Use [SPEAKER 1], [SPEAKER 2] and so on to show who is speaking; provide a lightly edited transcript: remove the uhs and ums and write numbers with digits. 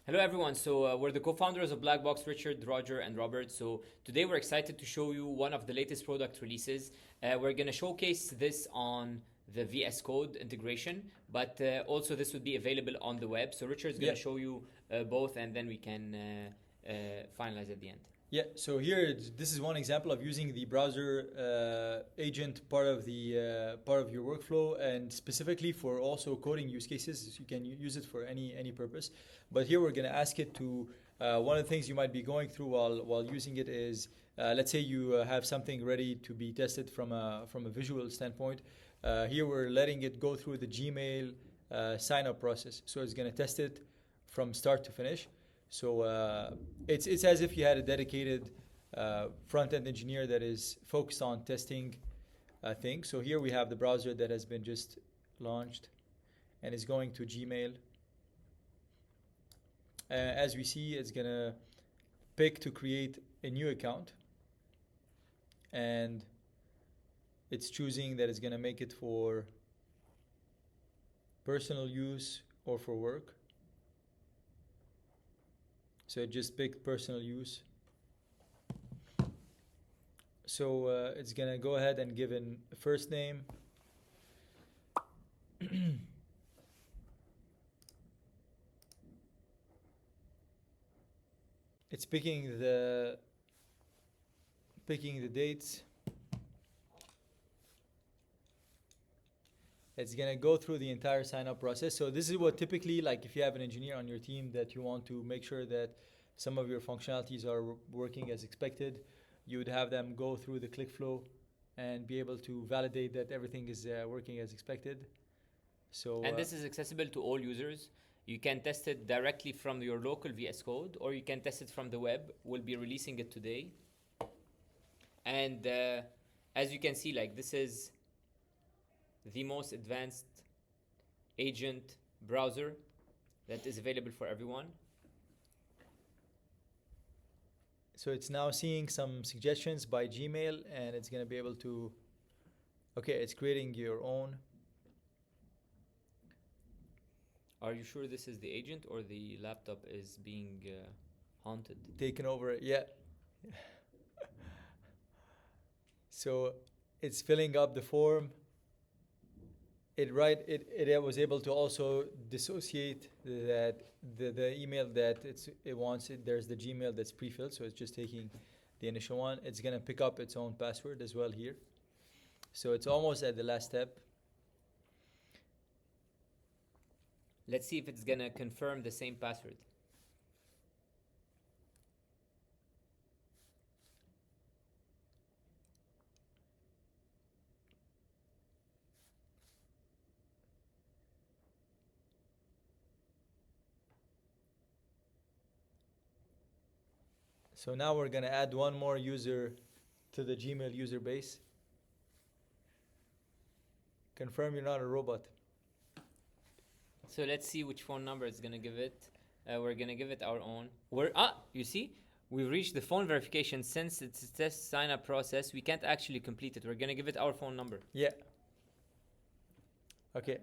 [SPEAKER 1] Hello everyone. We're the co-founders of Blackbox, Richard, Roger, and Robert. So today we're excited to show you one of the latest product releases. We're going to showcase this on the VS Code integration, but also this would be available on the web. So Richard's going to show you both, and then we can finalize at the end.
[SPEAKER 2] Yeah, so here this is one example of using the browser agent part of your workflow, and specifically for also coding use cases. You can use it for any purpose. But here we're going to ask it to one of the things you might be going through while using it is let's say you have something ready to be tested from a visual standpoint. Here we're letting it go through the Gmail sign up process, so it's going to test it from start to finish. So it's as if you had a dedicated front-end engineer that is focused on testing things. So here we have the browser that has been just launched and is going to Gmail. As we see, it's going to pick to create a new account. And it's choosing that it's going to make it for personal use or for work. So it just picked personal use. So it's going to go ahead and give a first name. It's picking the dates. It's going to go through the entire sign-up process. So this is what typically, like if you have an engineer on your team that you want to make sure that some of your functionalities are working as expected, you would have them go through the click flow and be able to validate that everything is working as expected. So
[SPEAKER 1] and this is accessible to all users. You can test it directly from your local VS Code, or you can test it from the web. We'll be releasing it today. And as you can see, like this is the most advanced agent browser that is available for everyone.
[SPEAKER 2] So it's now seeing some suggestions by Gmail, and it's going to be able to, okay, it's creating your own.
[SPEAKER 1] Are you sure this is the agent or the laptop is being haunted?
[SPEAKER 2] Taken over, yeah. So it's filling up the form. It was able to also dissociate that the email that it wants. There's the Gmail that's pre-filled, so it's just taking the initial one. It's going to pick up its own password as well here. So it's almost at the last step.
[SPEAKER 1] Let's see if it's going to confirm the same password.
[SPEAKER 2] So now we're going to add one more user to the Gmail user base. Confirm you're not a robot.
[SPEAKER 1] So let's see which phone number it's going to give it. We're going to give it our own. You see? We've reached the phone verification. Since it's a test sign-up process, we can't actually complete it. We're going to give it our phone number.
[SPEAKER 2] Yeah. Okay.